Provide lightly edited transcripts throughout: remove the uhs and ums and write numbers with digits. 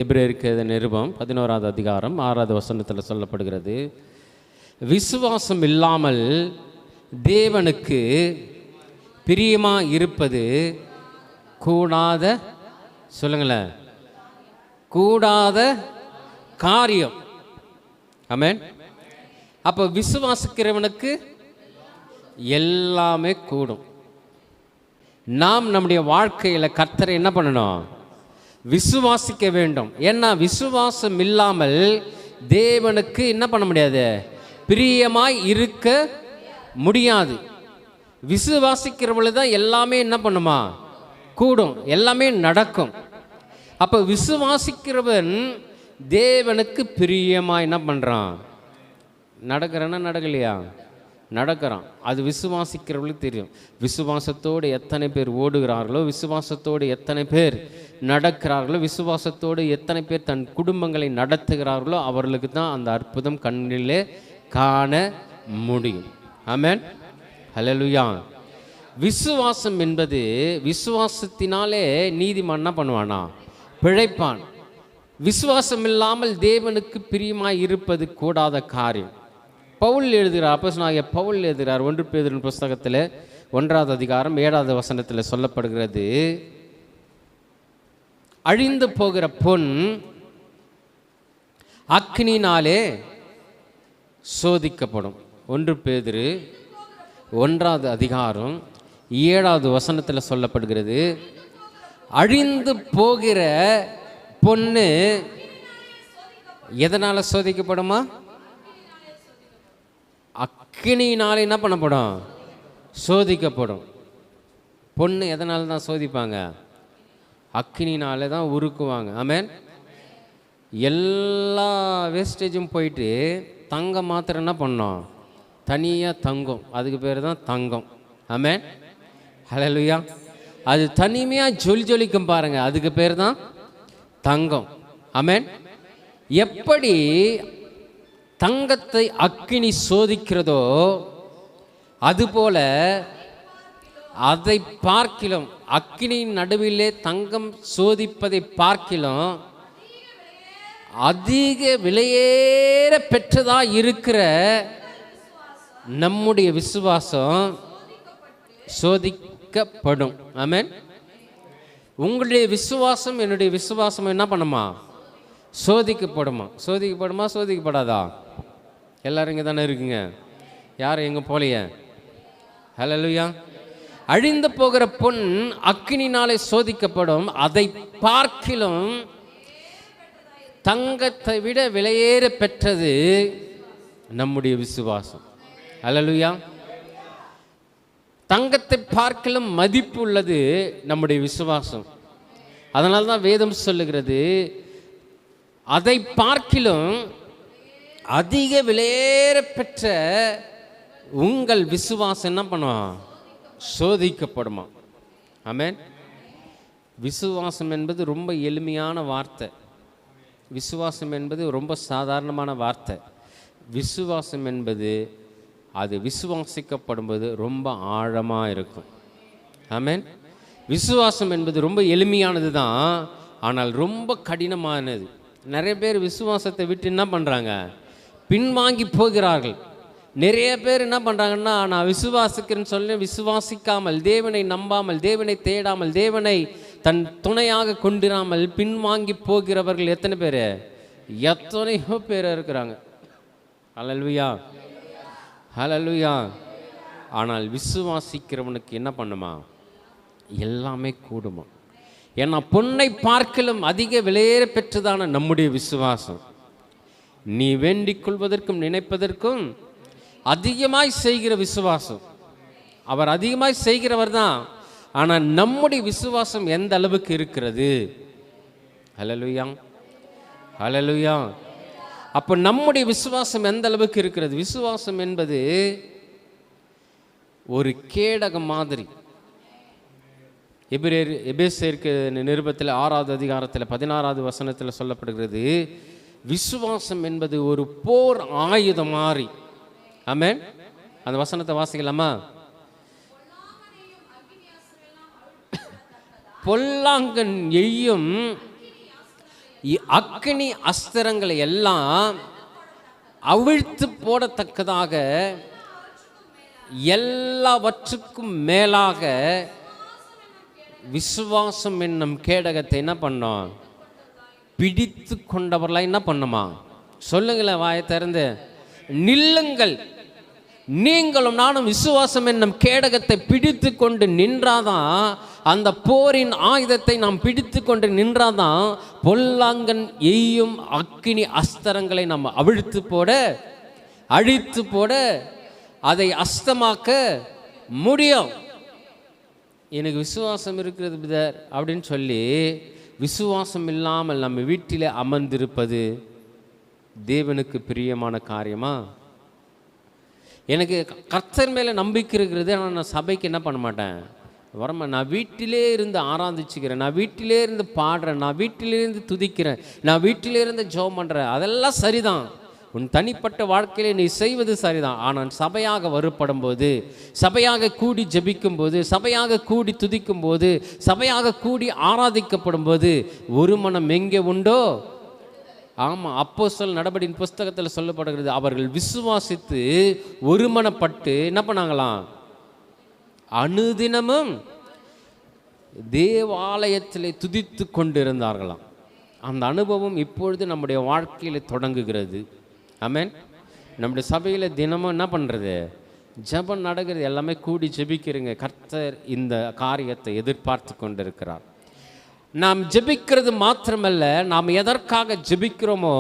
எபிரேயருக்கு நிருபம் 11வது அதிகாரம் 6வது வசனத்தில் சொல்லப்படுகிறது, விசுவாசம் இல்லாமல் தேவனுக்கு பிரியமாக இருப்பது கூடாத, சொல்லுங்களேன், கூடாத காரியம். ஆமென். அப்போ விசுவாசிக்கிறவனுக்கு எல்லாமே கூடும். நாம் நம்முடைய வாழ்க்கையில் கர்த்தரை என்ன பண்ணணும்? விசுவாசிக்க வேண்டும். ஏன்னா விசுவாசம் இல்லாமல் தேவனுக்கு என்ன பண்ண முடியாது? பிரியமாய் இருக்க முடியாது. விசுவாசிக்கிறவளு தான் எல்லாமே என்ன பண்ணுமா? கூடும், எல்லாமே நடக்கும். அப்போ விசுவாசிக்கிறவன் தேவனுக்கு பிரியமாக என்ன பண்ணுறான்? நடக்கிறன்னா நடக்கலையா? நடக்கிறான். அது விசுவாசிக்கிறவர்களுக்கு தெரியும். விசுவாசத்தோடு எத்தனை பேர் ஓடுகிறார்களோ, விசுவாசத்தோடு எத்தனை பேர் நடக்கிறார்களோ, விசுவாசத்தோடு எத்தனை பேர் தன் குடும்பங்களை நடத்துகிறார்களோ அவர்களுக்கு தான் அந்த அற்புதம் கண்ணிலே காண முடியும். ஆமென். ஹல்லேலூயா. விசுவாசம் என்பது, விசுவாசத்தினாலே நீதிமான் என்ன பண்ணுவானா? பிழைப்பான். விசுவாசம் இல்லாமல் தேவனுக்கு பிரியமாய் இருப்பது கூடாத காரியம். பவுல் எழுதுகிறார், அப்போஸ்தலனாகிய பவுல் எழுதுகிறார் 1 பேதுரு புஸ்தகத்தில் 1வது அதிகாரம் 7வது வசனத்தில் சொல்லப்படுகிறது, அழிந்து போகிற பொன் அக்கினியினாலே சோதிக்கப்படும். 1 பேதுரு 1வது அதிகாரம் 7வது வசனத்தில் சொல்லப்படுகிறது, அழிந்து போகிற பொண்ணு எதனால் சோதிக்கப்படுமா? அக்கினியினாலே என்ன பண்ணப்படும்? சோதிக்கப்படும். பொண்ணு எதனால தான் சோதிப்பாங்க? அக்கினினாலே தான் உருக்குவாங்க. ஆமென். எல்லா வேஸ்டேஜும் போயிட்டு தங்கம் மாத்திரம் என்ன பண்ணோம்? தனியாக தங்கம். அதுக்கு பேர் தான் தங்கம். ஆமென். ஹல்லேலூயா. அது தனிமையாக ஜொலிக்கும் பாருங்க, அதுக்கு பேர் தான் தங்கம். ஆமென். எப்படி தங்கத்தை அக்கினி சோதிக்கிறதோ அதுபோல அதை பார்க்கிலும், அக்கினியின் நடுவிலே தங்கம் சோதிப்பதை பார்க்கிலும் அதிக விலையேற பெற்றதா இருக்கிற நம்முடைய விசுவாசம் சோதிக்கப்படும். ஆமென். உங்களுடைய விசுவாசம் என்னுடைய விசுவாசம் என்ன பண்ணுமா? சோதிக்கப்படுமா? சோதிக்கப்படுமா? சோதிக்கப்படாதா? எல்லாரும் இங்கே தானே இருக்குங்க, யாரும் எங்கே போலையே. ஹல்லேலூயா. அழிந்து போகிற பொன் அக்கினினாலே சோதிக்கப்படும், அதை பார்க்கிலும் தங்கத்தை விட விலையேற பெற்றது நம்முடைய விசுவாசம். ஹல்லேலூயா. தங்கத்தை பார்க்கிலும் மதிப்பு உள்ளது நம்முடைய விசுவாசம். அதனால தான் வேதம் சொல்லுகிறது, அதை பார்க்கிலும் அதிக விலையேற பெற்ற உங்கள் விசுவாசம் என்ன பண்ணுமா? சோதிக்கப்படுமா. ஆமென். விசுவாசம் என்பது ரொம்ப எளிமையான வார்த்தை. விசுவாசம் என்பது ரொம்ப சாதாரணமான வார்த்தை. விசுவாசம் என்பது அது விசுவாசிக்கப்படும்போது ரொம்ப ஆழமாக இருக்கும். ஆமென். விசுவாசம் என்பது ரொம்ப எளிமையானது தான், ஆனால் ரொம்ப கடினமானது. நிறைய பேர் விசுவாசத்தை விட்டு என்ன பண்ணுறாங்க? பின்வாங்கி போகிறார்கள். நிறைய பேர் என்ன பண்ணுறாங்கன்னா, நான் விசுவாசிக்கிறேன்னு சொல்லி விசுவாசிக்காமல், தேவனை நம்பாமல், தேவனை தேடாமல், தேவனை தன் துணையாக கொண்டிராமல் பின்வாங்கி போகிறவர்கள் எத்தனை பேர்? எத்தனையோ பேர் இருக்கிறாங்க. ஹல்லேலூயா. ஹல்லேலூயா. ஆனால் விசுவாசிக்கிறவனுக்கு என்ன பண்ணுமா? எல்லாமே கூடுமா. ஏன்னா பொன்னை பார்க்கலும் அதிக விலையேற பெற்றதான நம்முடைய விசுவாசம். நீ வேண்டிக் கொள்வதற்கும் நினைப்பதற்கும் அதிகமாய் செய்கிற விசுவாசம். அவர் அதிகமாய் செய்கிறவர் தான். ஆனால் நம்முடைய விசுவாசம் எந்த அளவுக்கு இருக்கிறது? ஹல்லேலூயா. ஹல்லேலூயா. அப்போ நம்முடைய விசுவாசம் எந்த அளவுக்கு இருக்கிறது? விசுவாசம் என்பது ஒரு கேடகம் மாதிரி. எபேசியருக்கு நிருபத்தில் 6வது அதிகாரத்தில் 16வது வசனத்தில் சொல்லப்படுகிறது, விசுவாசம் என்பது ஒரு போர் ஆயுதம் மாறி. ஆமென். அந்த வசனத்தை வாசிக்கலாமா? பொல்லாங்கன் எய்யும் அக்கினி அஸ்திரங்களை எல்லாம் அவிழ்த்து போடத்தக்கதாக எல்லாவற்றுக்கும் மேலாக விசுவாசம் என்னும் கேடகத்தை என்ன பண்ணோம்? பிடித்து கொண்டவர்களாக என்ன பண்ணுமா? சொல்லுங்களேன் வாயை திறந்து. நில்லுங்கள், நீங்களும் நானும் விசுவாசம் என்னும் கேடகத்தை பிடித்து கொண்டு நின்றாதான், அந்த போரின் ஆயுதத்தை நாம் பிடித்து கொண்டு நின்றாதான் பொல்லாங்கன் எய்யும் அக்கினி அஸ்திரங்களை நம்ம அவிழ்த்து போட, அழித்து போட, அதை அஸ்தமாக்க முடியும். எனக்கு விசுவாசம் இருக்கிறது பிரதர் அப்படின்னு சொல்லி விசுவாசம் இல்லாமல் நம்ம வீட்டில் அமர்ந்திருப்பது தேவனுக்கு பிரியமான காரியமா? எனக்கு கர்த்தர் மேலே நம்பிக்கை இருக்கிறது, ஆனால் நான் சபைக்கு என்ன பண்ண மாட்டேன், வரமா. நான் வீட்டிலே இருந்து ஆராதிச்சுக்கிறேன், நான் வீட்டிலே இருந்து பாடுறேன், நான் வீட்டிலே இருந்து துதிக்கிறேன், நான் வீட்டிலே இருந்து ஜெபம் பண்ணுறேன். அதெல்லாம் சரிதான், உன் தனிப்பட்ட வாழ்க்கையிலே நீ செய்வது சரிதான். ஆனால் சபையாக வருப்படும் போது, சபையாக கூடி ஜெபிக்கும் போது, சபையாக கூடி துதிக்கும் போது, சபையாக கூடி ஆராதிக்கப்படும் போது ஒரு மனம் எங்கே உண்டோ? ஆமாம், அப்போஸ்தலர் நடபடியின் புஸ்தகத்தில் சொல்லப்படுகிறது, அவர்கள் விசுவாசித்து ஒருமனப்பட்டு என்ன பண்ணாங்களாம்? அனுதினமும் தேவாலயத்தில் துதித்து கொண்டிருந்தார்களாம். அந்த அனுபவம் இப்பொழுது நம்முடைய வாழ்க்கையில் தொடங்குகிறது. ஆமென். நம்முடைய சபையில் தினமும் என்ன பண்ணுறது? ஜெபம் நடக்கிறது, எல்லாமே கூடி ஜெபிக்கிறீங்க. கர்த்தர் இந்த காரியத்தை எதிர்பார்த்து கொண்டிருக்கிறார். நாம் ஜெபிக்கிறது மாத்திரமல்ல, நாம் எதற்காக ஜெபிக்கிறோமோ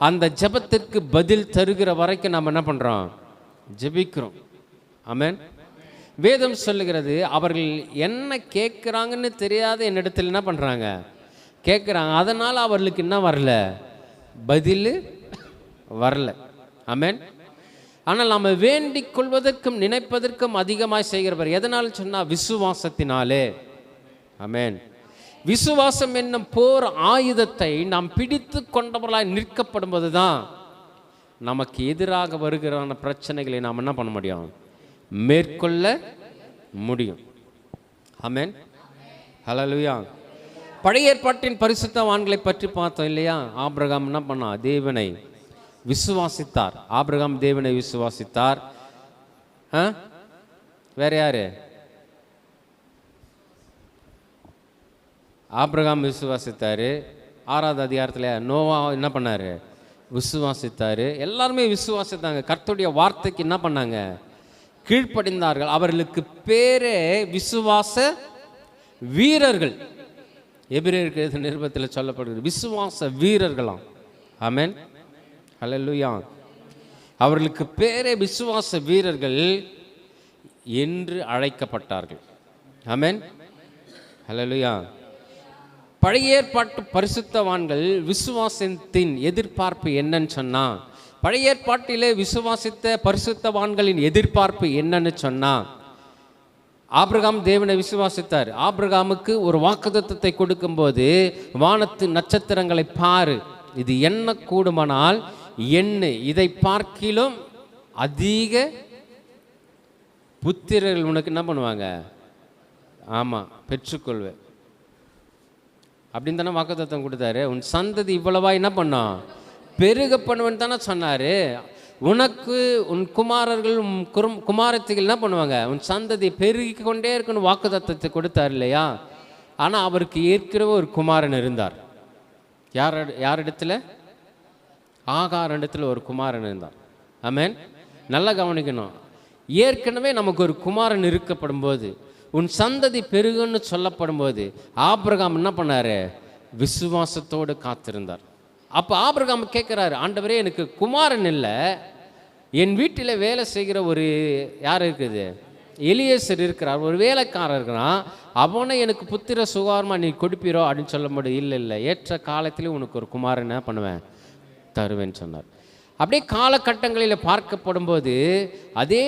அந்த ஜெபத்திற்கு பதில் தருகிற வரைக்கும் நாம் என்ன பண்ணுறோம்? ஜெபிக்கிறோம். ஆமென். வேதம் சொல்லுகிறது, அவர்கள் என்ன கேட்குறாங்கன்னு தெரியாத என்னிடத்தில் என்ன பண்ணுறாங்க? கேட்குறாங்க. அதனால் அவர்களுக்கு என்ன வரல? பதில் வரல. ஆமென். ஆனால் நாம் வேண்டிக் கொள்வதற்கும் நினைப்பதற்கும் அதிகமாக செய்கிறவர். எதனால் சொன்னால்? விசுவாசத்தினாலே. ஆமென். விசுவாசம் என்னும் போர் ஆயுதத்தை நாம் பிடித்து கொண்டவர்களாய் நிற்கப்படும் போது தான் நமக்கு எதிராக வருகிற பிரச்சனைகளை நாம் என்ன பண்ண முடியும்? மேற்கொள்ள முடியும். ஆமென். ஹல்லேலூயா. பழைய ஏற்பாட்டின் பரிசுத்தவான்களை பற்றி பார்த்தோம் இல்லையா? ஆபிரகாம் என்ன பண்ணா? தேவனை விசுவாசித்தார். ஆபிரகாம் தேவனை விசுவாசித்தார். வேற யாரு? ஆபிரகாம் விசுவாசித்தார். 6வது அதிகாரத்தில் நோவா என்ன பண்ணார்? விசுவாசித்தார். எல்லாருமே விசுவாசித்தாங்க. கர்த்தருடைய வார்த்தைக்கு என்ன பண்ணாங்க? கீழ்ப்படிந்தார்கள். அவர்களுக்கு பேரே விசுவாச வீரர்கள். எபிரேயர் நிருபத்தில் சொல்லப்படுகிறது, விசுவாச வீரர்களாம். ஆமென். ஹல்லேலூயா. அவர்களுக்கு பேரே விசுவாச வீரர்கள் என்று அழைக்கப்பட்டார்கள். ஆமென். ஹல்லேலூயா. பழைய ஏற்பாட்டு பரிசுத்தவான்கள் விசுவாசத்தின் எதிர்பார்ப்பு என்னன்னு சொன்னா, பழைய ஏற்பாட்டிலே விசுவாசித்த பரிசுத்தவான்களின் எதிர்பார்ப்பு என்னன்னு சொன்னா, ஆபிரகாம் தேவனை விசுவாசித்தார். ஆபிரகாமுக்கு ஒரு வாக்குத்தத்தத்தை கொடுக்கும்போது, வானத்து நட்சத்திரங்களை பாரு, இது என்ன கூடுமானால் என்ன, இதை பார்க்கிலும் அதிக புத்திரர்கள் உனக்கு என்ன பண்ணுவாங்க? ஆமாம், பெற்றுக்கொள்வேன் அப்படின்னு தானே வாக்குத்தத்தம் கொடுத்தாரு. உன் சந்ததி இவ்வளவா என்ன பண்ணோம்? பெருக பண்ணுவேன்னு தானே சொன்னார். உனக்கு உன் குமாரர்கள் குமாரத்திகள் என்ன பண்ணுவாங்க? உன் சந்ததி பெருகி கொண்டே இருக்குன்னு வாக்குத்தத்தத்தை கொடுத்தார் இல்லையா? ஆனால் அவருக்கு ஏற்கனவே ஒரு குமாரன் இருந்தார். யாரிடத்துல? ஆகார் இடத்துல ஒரு குமாரன் இருந்தார். ஆமென். நல்லா கவனிக்கணும். ஏற்கனவே நமக்கு ஒரு குமாரன் இருக்கப்படும் போது, உன் சந்ததி பெருகுன்னு சொல்லப்படும் போது, ஆபிரகாம் என்ன பண்ணாரு? விசுவாசத்தோடு காத்திருந்தார். அப்போ ஆபிரகாம் கேட்குறாரு, ஆண்டவரே எனக்கு குமாரன் இல்லை, என் வீட்டில் வேலை செய்கிற ஒரு யார் இருக்குது? எலியேசர் இருக்கிறார், ஒரு வேலைக்காரர் இருக்கிறான், அவனை எனக்கு புத்திர சுகாரமாக நீ கொடுப்பீரோ அப்படின்னு சொல்ல முடியும். இல்லை இல்லை, ஏற்ற காலத்திலே உனக்கு ஒரு குமாரன் என்ன பண்ணுவேன்? தருவேன்னு சொன்னார். அப்படியே காலகட்டங்களில் பார்க்கப்படும் போது அதே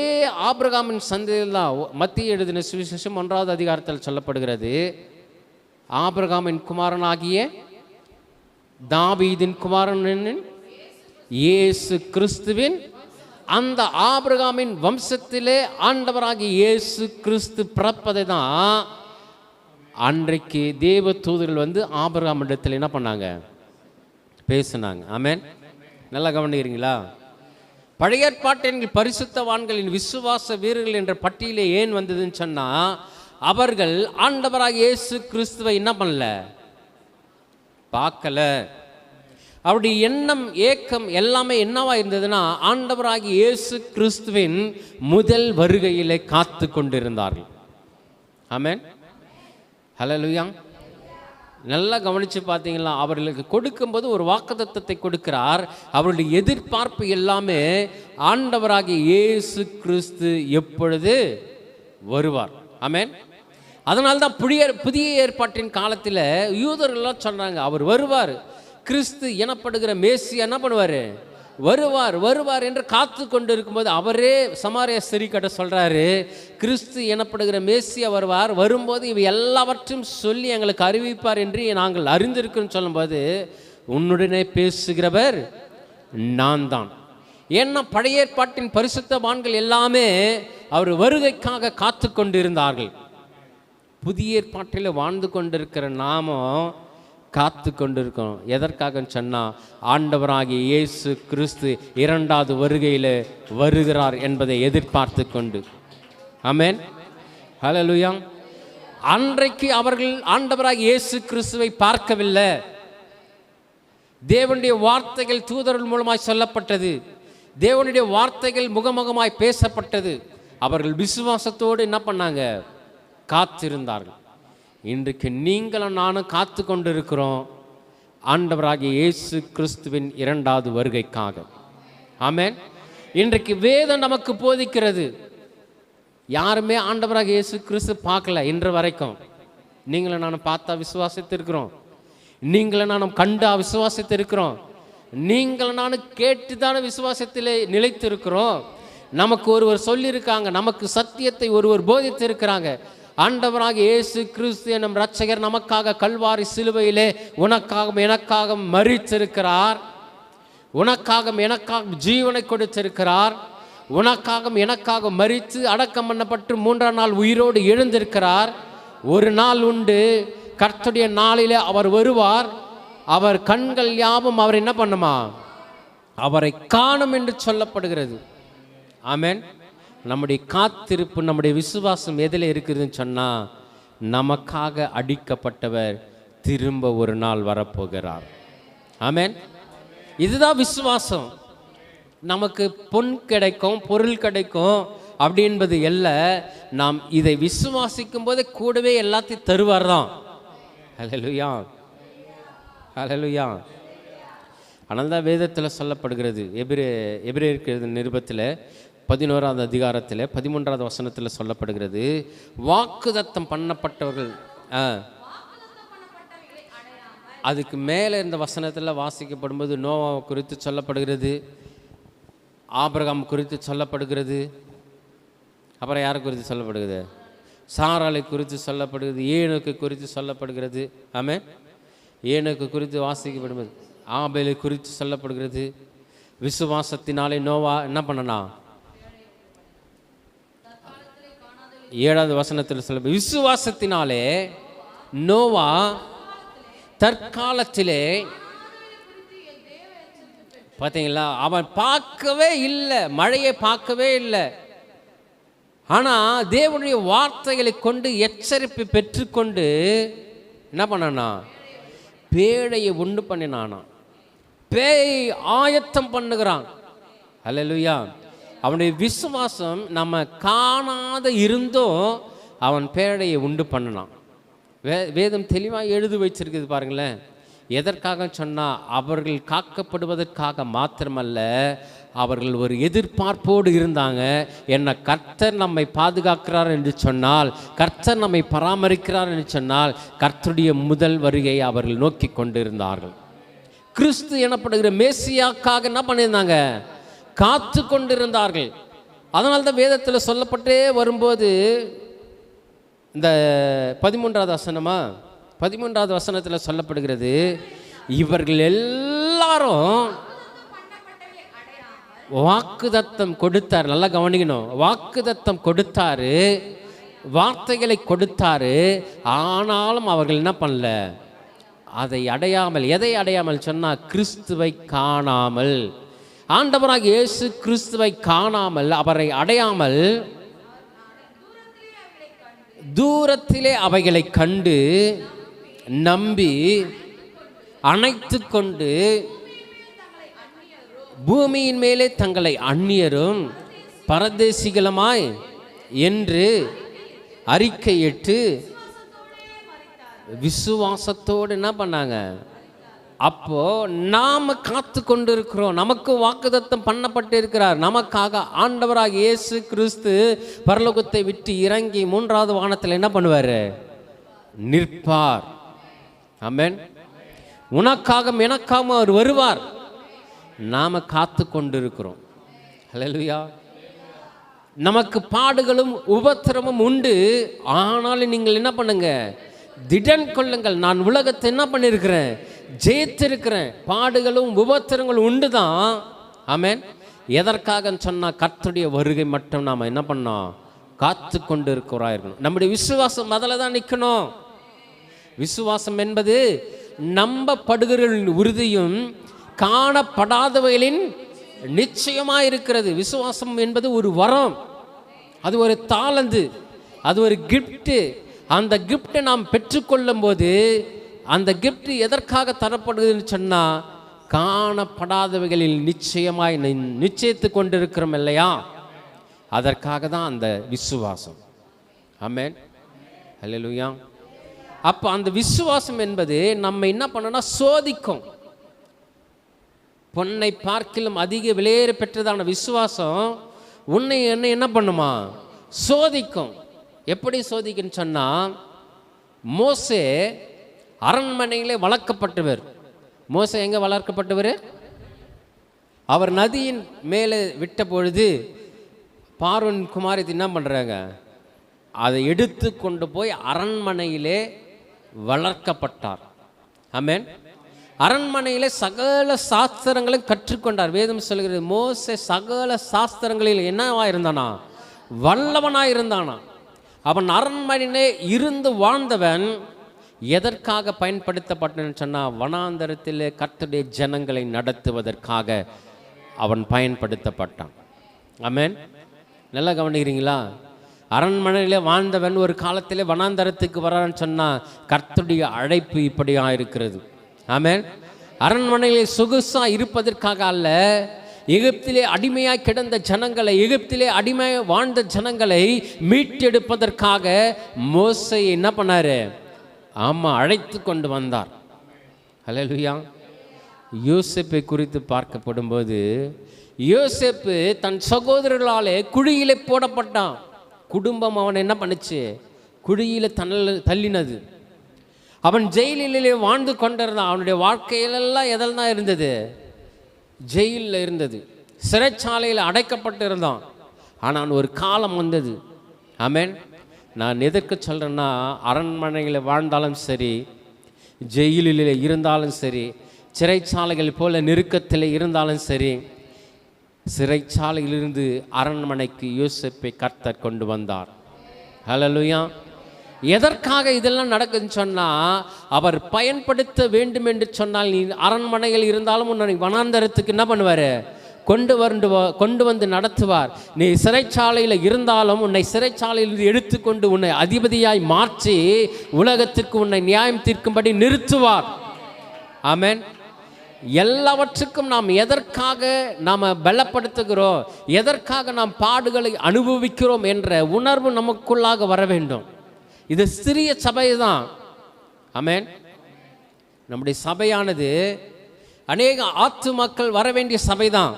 ஆபிரகாமின் சந்ததியில் தான் மத்திய எழுதின சுவிசேஷம் 1வது அதிகாரத்தில் சொல்லப்படுகிறது, ஆபிரகாமின் குமாரனாகிய தாவீதின் குமாரன் இயேசு கிறிஸ்துவின், அந்த ஆபிரகாமின் வம்சத்திலே ஆண்டவராகிய இயேசு கிறிஸ்து பிறப்பதை தான் அன்றைக்கு தேவ தூதர்கள் வந்து ஆபிரகாம் இடத்துல என்ன பண்ணாங்க? பேசினாங்க. ஆமென். நல்லா கவனிக்கிறீங்களா? பழைய ஏற்பாட்டின் பரிசுத்தவான்களின் விசுவாச வீரர்கள் என்ற பட்டியலே ஏன் வந்ததுன்னு சொன்னால், அவர்கள் ஆண்டவராக இயேசு கிறிஸ்துவை என்ன பண்ணல, பார்க்கல. அவருடைய எண்ணம், ஏக்கம் எல்லாமே என்னவா இருந்ததுன்னா, ஆண்டவராகி இயேசு கிறிஸ்துவின் முதல் வருகையிலே காத்து கொண்டிருந்தார்கள். ஆமென். ஹல்லேலூயா. நல்லா கவனித்து பார்த்தீங்களா? அவர்களுக்கு கொடுக்கும்போது ஒரு வாக்குத்தத்தத்தை கொடுக்கிறார். அவருடைய எதிர்பார்ப்பு எல்லாமே ஆண்டவராகிய இயேசு கிறிஸ்து எப்பொழுது வருவார். ஆமென். அதனால்தான் புதிய ஏற்பாட்டின் காலத்தில் யூதர்கள்லாம் சொன்னாங்க, அவர் வருவார், கிறிஸ்து எனப்படுகிற மேசியா என்ன பண்ணுவார், வருவார் என்று காத்து கொண்டு இருக்கும்போது அவரே சமாரிய ஸ்திரீகிட்ட சொல்கிறாரு, கிறிஸ்து எனப்படுகிற மேசியா வரும்போது இவை எல்லாவற்றையும் சொல்லி எங்களுக்கு அறிவிப்பார் என்று நாங்கள் அறிந்திருக்கிறோம் சொல்லும்போது, உன்னுடனே பேசுகிறவர் நான் தான். ஏன்னா பழைய ஏற்பாட்டின் பரிசுத்தவான்கள் எல்லாமே அவர் வருகைக்காக காத்து கொண்டிருந்தார்கள். புதிய ஏற்பாட்டில் வாழ்ந்து கொண்டிருக்கிற நாமும் காத்து கொண்டிருக்கோம். எதற்காக சொன்னால், ஆண்டவராகிய இயேசு கிறிஸ்து இரண்டாவது வருகையில் வருகிறார் என்பதை எதிர்பார்த்து கொண்டு. ஆமென். ஹல்லேலூயா. அன்றைக்கு அவர்கள் ஆண்டவராகிய இயேசு கிறிஸ்துவை பார்க்கவில்லை. தேவனுடைய வார்த்தைகள் தூதர்கள் மூலமாய் சொல்லப்பட்டது, தேவனுடைய வார்த்தைகள் முகமுகமாய் பேசப்பட்டது. அவர்கள் விசுவாசத்தோடு என்ன பண்ணாங்க, காத்திருந்தார்கள். இன்றைக்கு நீங்களும் நானும் காத்து கொண்டிருக்கிறோம் ஆண்டவராகிய இயேசு கிறிஸ்துவின் இரண்டாவது வருகைக்காக. ஆமென். இன்றைக்கு வேதம் நமக்கு போதிக்கிறது, யாருமே ஆண்டவராகிய இயேசு கிறிஸ்து பார்க்கல இன்று வரைக்கும். நீங்களும் நானும் பார்த்தா விசுவாசித்திருக்கிறோம், நீங்களும் நானும் கண்டா விசுவாசித்திருக்கிறோம், நீங்களும் நானும் கேட்டுதான விசுவாசத்திலே நிலைத்திருக்கிறோம். நமக்கு ஒருவர் சொல்லியிருக்காங்க, நமக்கு சத்தியத்தை ஒருவர் போதித்திருக்கிறாங்க. ஆண்டவராகிய இயேசு கிறிஸ்து என்னும் இரட்சகர் நமக்காக கல்வாரி சிலுவையிலே உனக்காகவும் எனக்காகவும் மரித்திருக்கிறார், உனக்காகவும் எனக்காகவும் ஜீவனை கொடுத்திருக்கிறார், உனக்காகவும் எனக்காக மரித்து அடக்கம் பண்ணப்பட்டு மூன்றாம் நாள் உயிரோடு எழுந்திருக்கிறார். ஒரு நாள் உண்டு, கர்த்தருடைய நாளிலே அவர் வருவார். அவர் கண்கள் யாவும் அவர் என்ன பண்ணுமா, அவரை காணும் என்று சொல்லப்படுகிறது. ஆமென். நம்முடைய காத்திருப்பு, நம்முடைய விசுவாசம் எதில் இருக்குதுன்னு சொன்னால், நமக்காக அடிக்கப்பட்டவர் திரும்ப ஒரு நாள் வரப்போகிறார். ஆமென். இதுதான் விசுவாசம். நமக்கு பொன் கிடைக்கும், பொருள் கிடைக்கும் அப்படி என்பது அல்ல. நாம் இதை விசுவாசிக்கும் போதே கூடவே எல்லாத்தையும் தருவார் தான். ஹல்லேலூயா, ஹல்லேலூயா. ஆனால் தான் வேதத்தில் சொல்லப்படுகிறது, எபிரேயர் நிருபத்தில் 11வது அதிகாரத்தில் 13வது வசனத்தில் சொல்லப்படுகிறது, வாக்குத்தத்தம் பண்ணப்பட்டவர்கள். அதுக்கு மேலே இந்த வசனத்தில் வாசிக்கப்படும்போது நோவாவை குறித்து சொல்லப்படுகிறது, ஆபிரகாம் குறித்து சொல்லப்படுகிறது, அப்புறம் யாரை குறித்து சொல்லப்படுகிறது, சாராளை குறித்து சொல்லப்படுகிறது, ஏனோக்கு குறித்து சொல்லப்படுகிறது. ஆமென். ஏனோக்கு குறித்து வாசிக்கப்படும்போது ஆபேலை குறித்து சொல்லப்படுகிறது. விசுவாசத்தினாலே நோவா என்ன பண்ணனா, 7வது வசனத்தில் சொல்ல, விசுவாசத்தினாலே நோவா தற்காலத்திலே, பார்த்தீங்களா, அவன் பார்க்கவே இல்லை, மழையை பார்க்கவே இல்லை, ஆனால் தேவனுடைய வார்த்தைகளை கொண்டு எச்சரிப்பு பெற்றுக்கொண்டு என்ன பண்ணனா, பேழையை உண்டு பண்ணினானா, பேய் ஆயத்தம் பண்ணுகிறான். ஹல்லேலூயா. அவனுடைய விசுவாசம் நம்ம காணாத இருந்தும் அவன் பேழையை உண்டு பண்ணினான். வேதம் தெளிவாக எழுதி வச்சிருக்குது பாருங்களேன். எதற்காக சொன்னால், அவர்கள் காக்கப்படுவதற்காக மாத்திரமல்ல, அவர்கள் ஒரு எதிர்பார்ப்போடு இருந்தாங்க. என்ன கர்த்தர் நம்மை பாதுகாக்கிறார் என்று சொன்னால், கர்த்தர் நம்மை பராமரிக்கிறார் என்று சொன்னால், கர்த்தருடைய முதல் வருகையை அவர்கள் நோக்கி கொண்டிருந்தார்கள். கிறிஸ்து எனப்படுகிற மேசியாக்காக என்ன பண்ணியிருந்தாங்க, காத்து கொண்டிருந்தார்கள். அதனால தான் வேதத்தில் சொல்லப்பட்டே வரும்போது இந்த 13வது வசனத்தில் சொல்லப்படுகிறது, இவர்கள் எல்லாரும் வாக்குத்தத்தம் கொடுத்தார். நல்லா கவனிக்கணும், வாக்குத்தத்தம் கொடுத்தாரு, வார்த்தைகளை கொடுத்தாரு, ஆனாலும் அவர்கள் என்ன பண்ணல, அதை அடையாமல், எதை அடையாமல் சொன்னா, கிறிஸ்துவை காணாமல், ஆண்டவராக இயேசு கிறிஸ்துவை காணாமல், அவரை அடையாமல் தூரத்திலே அவைகளை கண்டு நம்பி அணைத்து கொண்டு பூமியின் மேலே தங்களை அந்நியரும் பரதேசிகளுமாய் என்று அறிக்கையிட்டு விசுவாசத்தோடு என்ன பண்ணாங்க? அப்போ நாம காத்து கொண்டு இருக்கிறோம். நமக்கு வாக்குத்தத்தம் பண்ணப்பட்டு இருக்கிறார். நமக்காக ஆண்டவராக இயேசு கிறிஸ்து பரலோகத்தை விட்டு இறங்கி மூன்றாவது வானத்தில் என்ன பண்ணுவார்? நிற்பார். ஆமென். உனக்காக எனக்காக அவர் வருவார். நாம காத்து கொண்டு இருக்கிறோம். ஹல்லேலூயா. நமக்கு பாடுகளும் உபத்திரமும் உண்டு. ஆனாலும் நீங்கள் என்ன பண்ணுங்க? திடன் கொள்ளுங்கள். நான் உலகத்தை என்ன பண்ணியிருக்கிறேன்? ஜெயித்திருக்கிறேன். பாடுகளும் உபத்திரங்களும் உண்டு தான். ஆமென். எதற்காக சொன்னால், கர்த்தருடைய வருகை மட்டும் நாம் என்ன பண்ணோம்? காத்து கொண்டு இருக்கிறோம் இருக்கணும். நம்முடைய விசுவாசம் முதல்ல தான் நிற்கணும். விசுவாசம் என்பது நம்பப்படுகிறவர்களின் உறுதியும் காணப்படாதவைகளின் நிச்சயமாக இருக்கிறது. விசுவாசம் என்பது ஒரு வரம், அது ஒரு தாளந்து, அது ஒரு கிஃப்ட்டு. அந்த கிஃப்டை நாம் பெற்றுக்கொள்ளும் போது, அந்த கிஃப்ட் எதற்காக தரப்படுதுன்னு சொன்னால், காணப்படாதவைகளில் நிச்சயமாய் நிச்சயித்து கொண்டிருக்கிறோம் இல்லையா? அதற்காக தான் அந்த விசுவாசம். ஆமென். ஹல்லேலூயா. அப்போ அந்த விசுவாசம் என்பது நம்ம என்ன பண்ணணும்னா சோதிக்கும். பொன்னை பார்க்கிலும் அதிக விலையேற பெற்றதான விசுவாசம் உன்னை என்ன பண்ணுமா? சோதிக்கும். எப்படி சோதிக்குன்னு சொன்னால், மோசே அரண்மனையிலே வளர்க்கப்பட்டவர். மோசே எங்கே வளர்க்கப்பட்டவர்? அவர் நதியின் மேலே விட்ட பொழுது பார்வோன் குமாரத்தி என்ன பண்ணுறாங்க? அதை எடுத்து கொண்டு போய் அரண்மனையிலே வளர்க்கப்பட்டார். ஆமென். அரண்மனையிலே சகல சாஸ்திரங்களையும் கற்றுக்கொண்டார். வேதம் சொல்கிறது, மோசே சகல சாஸ்திரங்களில் என்னவா இருந்தானா? வல்லவனாக இருந்தானா. அவன் அரண்மனையிலே இருந்து வாழ்ந்தவன். எதற்காக பயன்படுத்தப்பட்டன்னு சொன்னால், வனாந்தரத்திலே கர்த்தருடைய ஜனங்களை நடத்துவதற்காக அவன் பயன்படுத்தப்பட்டான். ஆமென். நல்லா கவனிக்கிறீங்களா? அரண்மனையில் வாழ்ந்தவன் ஒரு காலத்திலே வனாந்தரத்துக்கு வரான்னு சொன்னால், கர்த்தருடைய அழைப்பு இப்படியாக இருக்கிறது. ஆமென். அரண்மனையில் சொகுசாக இருப்பதற்காக அல்ல, எகிப்திலே அடிமையாக கிடந்த ஜனங்களை, எகிப்திலே அடிமையாக வாழ்ந்த ஜனங்களை மீட்டெடுப்பதற்காக மோசே என்ன பண்ணார்? ஆமாம், அழைத்து கொண்டு வந்தார். ஹல்லேலூயா. யோசேப்பை குறித்து பார்க்கப்படும்போது, யோசேப்பு தன் சகோதரர்களாலே குழியிலே போடப்பட்டான். குடும்பம் அவன் என்ன பண்ணுச்சு? குழியில் தள்ளினது. அவன் ஜெயிலிலே வாழ்ந்து கொண்டிருந்தான். அவனுடைய வாழ்க்கையிலெல்லாம் எதெல்லாம் இருந்தது? ஜெயிலில் இருந்தது, சிறைச்சாலையில் அடைக்கப்பட்டு இருந்தான். ஆனால் ஒரு காலம் வந்தது. ஆமென். நான் எதற்கு சொல்கிறேன்னா, அரண்மனையில் வாழ்ந்தாலும் சரி, ஜெயிலில் இருந்தாலும் சரி, சிறைச்சாலைகள் போல நெருக்கத்தில் இருந்தாலும் சரி, சிறைச்சாலையிலிருந்து அரண்மனைக்கு யோசேப்பை கர்த்தர் கொண்டு வந்தார். ஹல்லேலூயா. எதற்காக இதெல்லாம் நடக்குதுன்னு சொன்னால், அவர் பயன்படுத்த வேண்டும் என்று சொன்னால், நீ அரண்மனையில் இருந்தாலும் உன்னை வனாந்தரத்துக்கு என்ன பண்ணுவார்? கொண்டு வந்து நடத்துவார். நீ சிறைச்சாலையில் இருந்தாலும் உன்னை சிறைச்சாலையில் எடுத்துக்கொண்டு உன்னை அதிபதியாய் மாற்றி உலகத்திற்கு உன்னை நியாயம் தீர்க்கும்படி நிறுத்துவார். ஆமென். எல்லாவற்றுக்கும் நாம் எதற்காக நாம் பலப்படுத்துகிறோம், எதற்காக நாம் பாடுகளை அனுபவிக்கிறோம் என்ற உணர்வு நமக்குள்ளாக வர வேண்டும். இது சிறிய சபை தான். ஆமென். நம்முடைய சபையானது அநேக ஆத்துமாக்கள் வர வேண்டிய சபை தான்.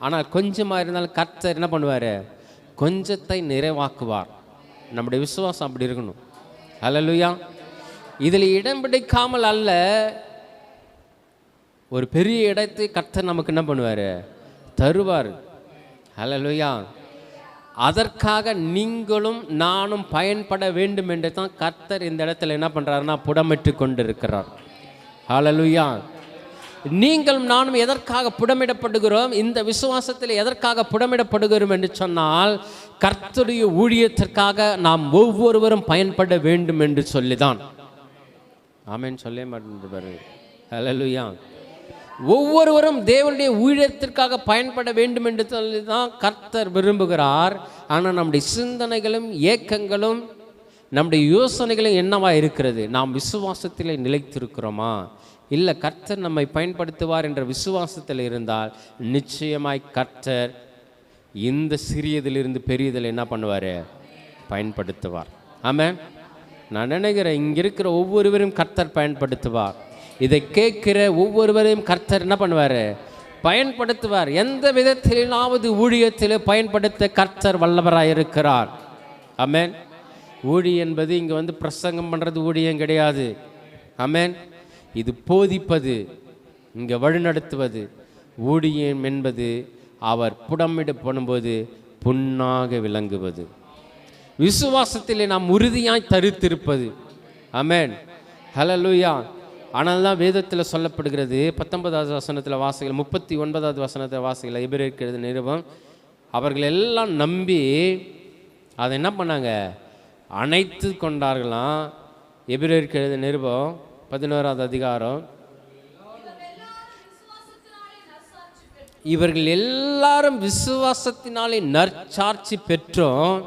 ஆனால் கொஞ்சமாக இருந்தாலும் கர்த்தர் என்ன பண்ணுவார்? கொஞ்சத்தை நிறைவாக்குவார். நம்முடைய விசுவாசம் அப்படி இருக்கணும். ஹல்லேலூயா. இதில் இடம் பிடிக்காமல் அல்ல, ஒரு பெரிய இடத்தை கர்த்தர் நமக்கு என்ன பண்ணுவார்? தருவார். ஹல்லேலூயா. அதற்காக நீங்களும் நானும் பயன்பட வேண்டும் என்று தான் கர்த்தர் இந்த இடத்துல என்ன பண்ணுறாருன்னா புடமிட்டு கொண்டு இருக்கிறார். ஹல்லேலூயா. நீங்களும் நானும் எதற்காக புடமிடப்படுகிறோம்? இந்த விசுவாசத்தில் எதற்காக புடமிடப்படுகிறோம் என்று சொன்னால், கர்த்தருடைய ஊழியத்திற்காக நாம் ஒவ்வொருவரும் பயன்பட வேண்டும் என்று சொல்லிதான். ஆமென் சொல்ல மாட்டேன் பாரு. ஹல்லேலூயா. ஒவ்வொருவரும் தேவனுடைய ஊழியத்திற்காக பயன்பட வேண்டும் என்று சொல்லி தான் கர்த்தர் விரும்புகிறார். ஆனால் நம்முடைய சிந்தனைகளும் ஏக்கங்களும் நம்முடைய யோசனைகளும் என்னவா இருக்கிறது? நாம் விசுவாசத்தில் நிலைத்திருக்கிறோமா? இல்லை கர்த்தர் நம்மை பயன்படுத்துவார் என்ற விசுவாசத்தில் இருந்தால் நிச்சயமாய் கர்த்தர் இந்த சிறியதிலிருந்து பெரியதில் என்ன பண்ணுவார்? பயன்படுத்துவார். ஆமென். நான் நினைக்கிறேன் இங்கே இருக்கிற ஒவ்வொருவரும் கர்த்தர் பயன்படுத்துவார். இதை கேட்கிற ஒவ்வொருவரையும் கர்த்தர் என்ன பண்ணுவார்? பயன்படுத்துவார். எந்த விதத்திலாவது ஊழியத்தில் பயன்படுத்த கர்த்தர் வல்லவராக இருக்கிறார். ஆமென். ஊழியம் என்பது இங்கே வந்து பிரசங்கம் பண்ணுறது ஊழியம் கிடையாது. ஆமென். இது போதிப்பது, இங்கே வழிநடத்துவது. ஊழியம் என்பது அவர் புடமிட பண்ணும்போது புண்ணாக விளங்குவது, விசுவாசத்திலே நாம் உறுதியாய் தரித்திருப்பது. ஆமென். ஹல்லேலூயா. ஆனால் தான் வேதத்தில் சொல்லப்படுகிறது 19வது வசனத்தில் வாசிகள், 39வது வசனத்தில் வாசிகள், எபிரேயருக்கு எழுதின நிருபம், அவர்கள் எல்லாம் நம்பி அதை என்ன பண்ணாங்க? அணைத்து கொண்டார்களாம். எபிரேயருக்கு எழுதின நிருபம் 11வது அதிகாரம், இவர்கள் எல்லாரும் விசுவாசத்தினாலே நற்சாட்சி பெற்றோம்.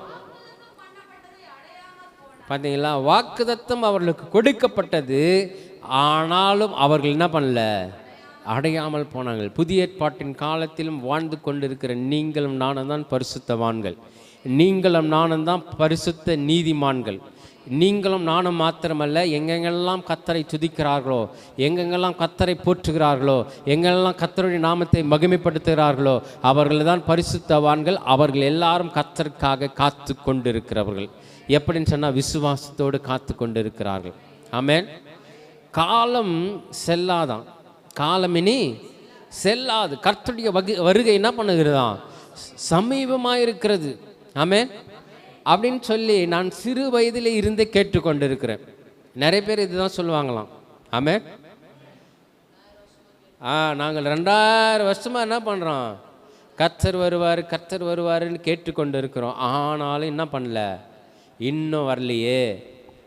பார்த்தீங்களா? வாக்குத்தத்தம் அவர்களுக்கு கொடுக்கப்பட்டது, ஆனாலும் அவர்கள் என்ன பண்ணல? அடையாமல் போனாங்க. புதிய ஏற்பாட்டின் காலத்திலும் வாழ்ந்து கொண்டிருக்கிற நீங்களும் நானும் தான் பரிசுத்தவான்கள். நீங்களும் நானும் தான் பரிசுத்த நீதிமான்கள். நீங்களும் நானும் மாத்திரமல்ல, எங்கெங்கெல்லாம் கர்த்தரை துதிக்கிறார்களோ, எங்கெங்கெல்லாம் கர்த்தரை போற்றுகிறார்களோ, எங்கெல்லாம் கர்த்தருடைய நாமத்தை மகிமைப்படுத்துகிறார்களோ அவர்கள் தான் பரிசுத்தவான்கள். அவர்கள் எல்லாரும் கர்த்தருக்காக காத்து கொண்டிருக்கிறவர்கள். எப்படின்னு சொன்னால் விசுவாசத்தோடு காத்து கொண்டு இருக்கிறார்கள். ஆமென். காலம் செல்லாதான், காலம் இனி செல்லாது. கர்த்தருடைய வருகை என்ன பண்ணுகிறதான்? சமீபமாக இருக்கிறது. ஆமென். அப்படின்னு சொல்லி நான் சிறு வயதில் இருந்தே கேட்டுக்கொண்டிருக்கிறேன். நிறைய பேர் இதுதான் சொல்லுவாங்களாம். ஆமென். நாங்கள் 2000 வருஷமாக என்ன பண்ணுறோம்? கர்த்தர் வருவார், கர்த்தர் வருவாருன்னு கேட்டுக்கொண்டு இருக்கிறோம். ஆனாலும் என்ன பண்ணல? இன்னும் வரலையே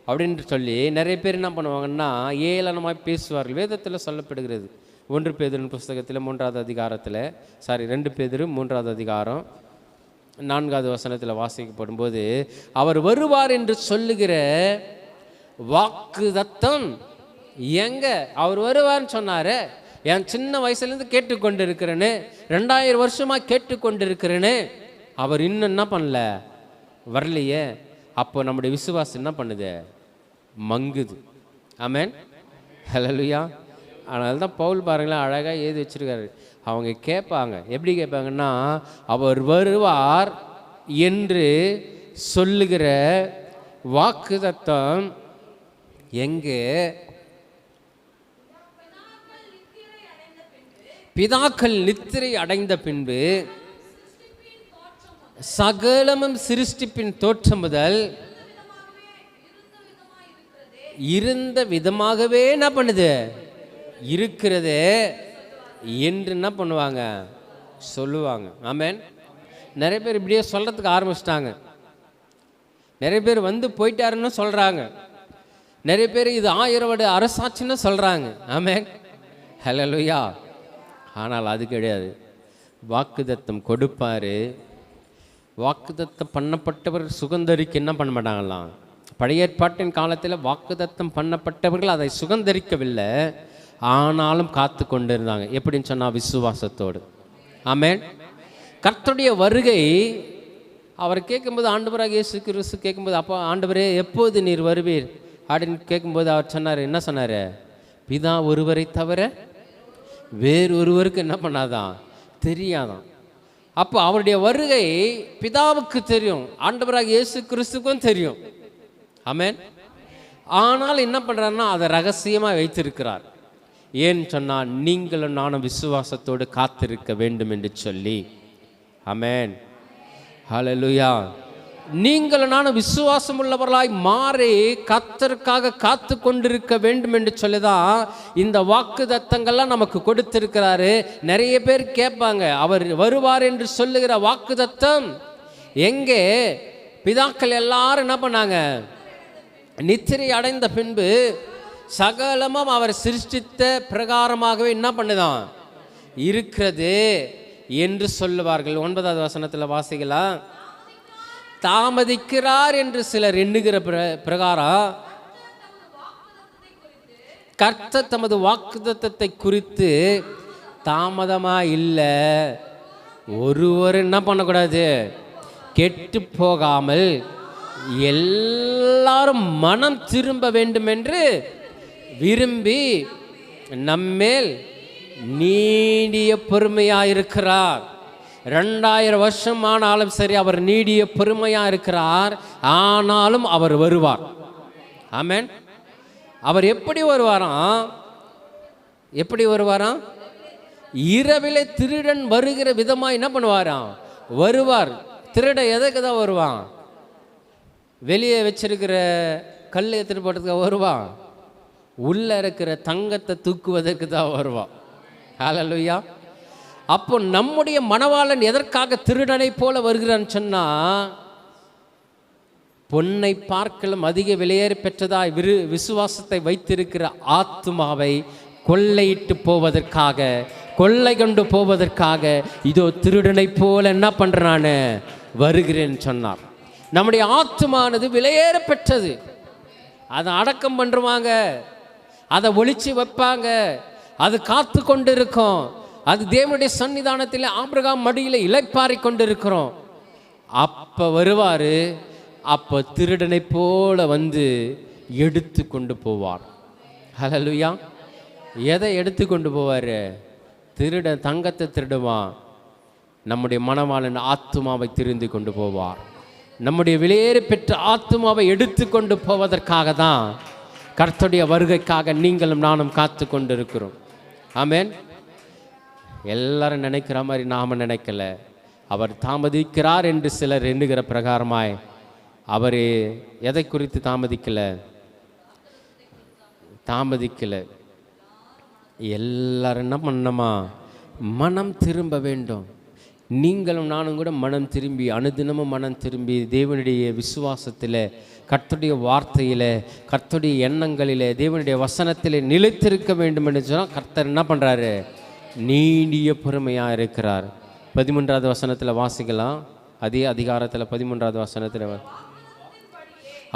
அப்படின்ட்டு சொல்லி நிறைய பேர் என்ன பண்ணுவாங்கன்னா ஏளனமாக பேசுவார்கள். வேதத்தில் சொல்லப்படுகிறது 1 பேதுரு புஸ்தகத்தில் 3வது அதிகாரத்தில், 2 பேதுரு 3வது அதிகாரம் 4வது வசனத்தில் வாசிக்கப்படும் போது, அவர் வருவார் என்று சொல்லுகிற வாக்குத்தத்தம் எங்க? அவர் வருவார்னு சொன்னார். என் சின்ன வயசுலேருந்து கேட்டுக்கொண்டு இருக்கிறேன்னு, 2000 வருஷமாக கேட்டுக்கொண்டு இருக்கிறேன்னு, அவர் இன்னும் என்ன பண்ணல? வரலையே. அப்போ நம்முடைய விசுவாசம் என்ன பண்ணுது? மங்குது. ஆமென். ஹல்லேலூயா. அதனால தான் பவுல் பாருங்களேன் அழகாக எழுதி வச்சிருக்காரு. அவங்க கேட்பாங்க. எப்படி கேட்பாங்கன்னா, அவர் வருவார் என்று சொல்லுகிற வாக்குத்தத்தம் எங்கே? பிதாக்கள் நித்திரை அடைந்த பின்பு, சகலமும் சிருஷ்டிப்பின் தோற்றம் முதல் இருந்த விதமாகவே என்ன பண்ணுது? இருக்கிறது என்று என்ன பண்ணுவாங்க? சொல்லுவாங்க. ஆமென். நிறைய பேர் இப்படியே சொல்கிறதுக்கு ஆரம்பிச்சிட்டாங்க. நிறைய பேர் வந்து போயிட்டாருன்னு சொல்கிறாங்க. நிறைய பேர் இது 1000 வருட அரசாட்சின்னு சொல்கிறாங்க. ஆமென். ஹல்லேலூயா. ஆனால் அது கிடையாது. வாக்குத்தத்தம் கொடுப்பார். வாக்குத்தத்தம் பண்ணப்பட்டவர் சுகந்தரிக்க என்ன பண்ண மாட்டாங்களாம்? பழைய ஏற்பாட்டின் காலத்தில் வாக்குத்தத்தம் பண்ணப்பட்டவர்கள் அதை சுகந்தரிக்கவில்லை, ஆனாலும் காத்து கொண்டு இருந்தாங்க. எப்படின்னு சொன்னால் விசுவாசத்தோடு. ஆமென். கர்த்தருடைய வருகை அவர் கேட்கும்போது, ஆண்டவராக இயேசு கிறிஸ்து கேட்கும்போது, அப்போ ஆண்டவரே எப்போது நீர் வருவீர் அப்படின்னு கேட்கும்போது அவர் சொன்னார். என்ன சொன்னார்? பிதா ஒருவரை தவிர வேறு ஒருவருக்கு என்ன பண்ணாதான்? தெரியாதான். அப்போ அவருடைய வருகை பிதாவுக்கு தெரியும், ஆண்டவராக இயேசு கிறிஸ்துக்கும் தெரியும். ஆமென். ஆனால் என்ன பண்ணுறாருன்னா அதை ரகசியமாக வைத்திருக்கிறார். ஏன்னு சொன்னால் நீங்களும் நானும் விசுவாசத்தோடு காத்திருக்க வேண்டும் என்று சொல்லி. ஆமென். ஹல்லேலூயா. நீங்களும் நானும் விசுவாசம் உள்ளவர்களாய் மாறி கர்த்தருக்காக காத்து கொண்டிருக்க வேண்டும் என்று சொல்லிதான் இந்த வாக்குத்தத்தங்கள்லாம் நமக்கு கொடுத்திருக்கிறாரு. நிறைய பேர் கேட்பாங்க, அவர் வருவார் என்று சொல்லுகிற வாக்குத்தத்தம் எங்கே? பிதாக்கள் எல்லாரும் என்ன பண்ணாங்க? நித்திரை அடைந்த பின்பு சகலமும் அவர் சிருஷ்டித்த பிரகாரமாகவே என்ன பண்ணுதான் இருக்கிறது என்று சொல்லுவார்கள். 9வது வசனத்தில் வாசிக்கலாம். தாமதிக்கிறார் என்று சிலர் எண்ணுகிற பிரகாரம் கர்த்தர் தமது வாக்குத்தத்தத்தை குறித்து தாமதமா இல்லை. ஒருவர் என்ன பண்ணக்கூடாது, கெட்டு போகாமல் எல்லாரும் மனம் திரும்ப வேண்டும் என்று விரும்பி நம்மேல் நீடிய பொறுமையாயிருக்கிறார். 2000 வருஷம் ஆனாலும் சரி, அவர் நீடிய பொறுமையாக இருக்கிறார். ஆனாலும் அவர் வருவார். ஆமென். அவர் எப்படி வருவாராம்? எப்படி வருவாராம்? இரவிலே திருடன் வருகிற விதமாக என்ன பண்ணுவாராம்? வருவார். திருட எதுக்கு தான் வருவான்? வெளியே வச்சிருக்கிற கல் எடுத்துட்டு போகிறதுக்கு வருவான். உள்ளே இருக்கிற தங்கத்தை தூக்குவதற்கு தான் வருவான். ஹல்லேலூயா. அப்போ நம்முடைய மணவாளன் எதற்காக திருடனை போல வருகிறான்னு சொன்னா, பொன்னை பார்க்கலும் அதிக விலையேறி பெற்றதாய் விசுவாசத்தை வைத்திருக்கிற ஆத்துமாவை கொள்ளையிட்டு போவதற்காக, கொள்ளை கொண்டு போவதற்காக இதோ திருடனை போல என்ன பண்றான்னு வருகிறேன்னு சொன்னார். நம்முடைய ஆத்துமானது விலையேற பெற்றது. அதை அடக்கம் பண்ணுவாங்க, அதை ஒளிச்சு வைப்பாங்க, அது காத்து கொண்டு இருக்கும். அது தேவனுடைய சன்னிதானத்தில் ஆபிரகாம் மடியில் இளைப்பாரி கொண்டு இருக்கிறோம். அப்போ வருவார். அப்போ திருடனை போல வந்து எடுத்து கொண்டு போவார். ஹல்லேலூயா. எதை எடுத்து கொண்டு போவார்? திருடன் தங்கத்தை திருடுவான். நம்முடைய மணவாளன் ஆத்துமாவை திரிந்து கொண்டு போவார். நம்முடைய விலையேறி பெற்ற ஆத்துமாவை எடுத்து கொண்டு போவதற்காக தான் கர்த்தருடைய வருகைக்காக நீங்களும் நானும் காத்து கொண்டு இருக்கிறோம். ஆமென். எல்லாரும் நினைக்கிற மாதிரி நாம் நினைக்கல. அவர் தாமதிக்கிறார் என்று சிலர் எண்ணுகிற பிரகாரமாய் அவர் எதை குறித்து தாமதிக்கல. எல்லாரும் என்ன பண்ணணுமா? மனம் திரும்ப வேண்டும். நீங்களும் நானும் கூட மனம் திரும்பி, அனுதினமும் மனம் திரும்பி தேவனுடைய விசுவாசத்தில், கர்த்தருடைய வார்த்தையில், கர்த்தருடைய எண்ணங்களில், தேவனுடைய வசனத்தில் நிலைத்திருக்க வேண்டும் என்று சொன்னால் கர்த்தர் என்ன பண்ணுறாரு? நீடிய பொறுமையாக இருக்கிறார். 13வது வசனத்தில் வாசிக்கலாம். அதே அதிகாரத்தில் 13வது வசனத்தில்,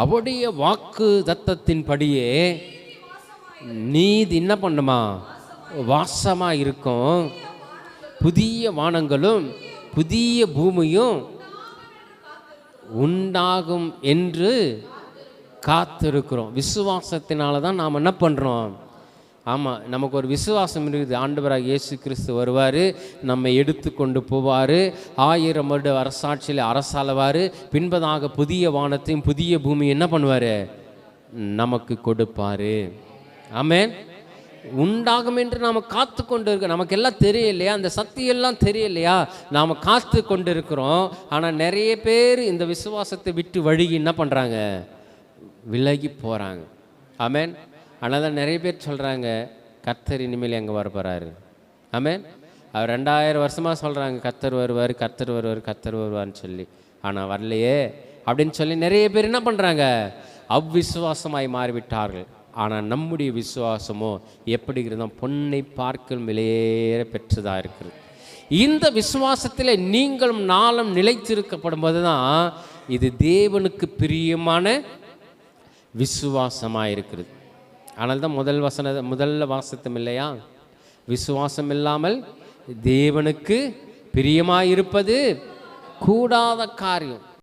அவருடைய வாக்கு தத்தத்தின்படியே நீதி என்ன பண்ணுமா? வாசமாக இருக்கும். புதிய வானங்களும் புதிய பூமியும் உண்டாகும் என்று காத்திருக்கிறோம். விசுவாசத்தினால தான் நாம் என்ன பண்ணுறோம்? ஆமாம், நமக்கு ஒரு விசுவாசம் இருக்குது. ஆண்டவராக இயேசு கிறிஸ்து வருவார், நம்மை எடுத்து கொண்டு போவார், 1000 வருட அரசாட்சியில் அரசாளுவார். பின்பதாக புதிய வானத்தையும் புதிய பூமியும் என்ன பண்ணுவார்? நமக்கு கொடுப்பார். ஆமென். உண்டாகும் என்று நாம் காத்து கொண்டு இருக்கோம். நமக்கு எல்லாம் தெரியலையா? அந்த சத்தியெல்லாம் தெரியலையா? நாம் காத்து கொண்டு இருக்கிறோம். ஆனால் நிறைய பேர் இந்த விசுவாசத்தை விட்டு வழுகி என்ன பண்ணுறாங்க? விலகி போகிறாங்க. ஆமென். ஆனால் தான் நிறைய பேர் சொல்கிறாங்க, கர்த்தர் இனிமேல் எங்கே வரப்போகிறாரு? ஆமென். அவர் 2000 வருஷமாக சொல்கிறாங்க, கர்த்தர் வருவார், கர்த்தர் வருவார், கர்த்தர் வருவார்னு சொல்லி. ஆனால் வரலையே அப்படின்னு சொல்லி நிறைய பேர் என்ன பண்ணுறாங்க? அவ்விசுவாசமாய் மாறிவிட்டார்கள். ஆனால் நம்முடைய விசுவாசமோ எப்படி இருக்குதுன்னா, பொன்னை பார்க்கும் விலையேற பெற்றதாக இருக்குது. இந்த விசுவாசத்தில் நீங்களும் நாளும் நிலைத்திருக்கப்படும் போது தான் இது தேவனுக்கு பிரியமான விசுவாசமாக இருக்குது. ஆனால் தான் முதல்ல வாசத்தம் இல்லையா? விசுவாசம் இல்லாமல் தேவனுக்கு பிரியமாக இருப்பது கூடாத காரியம்.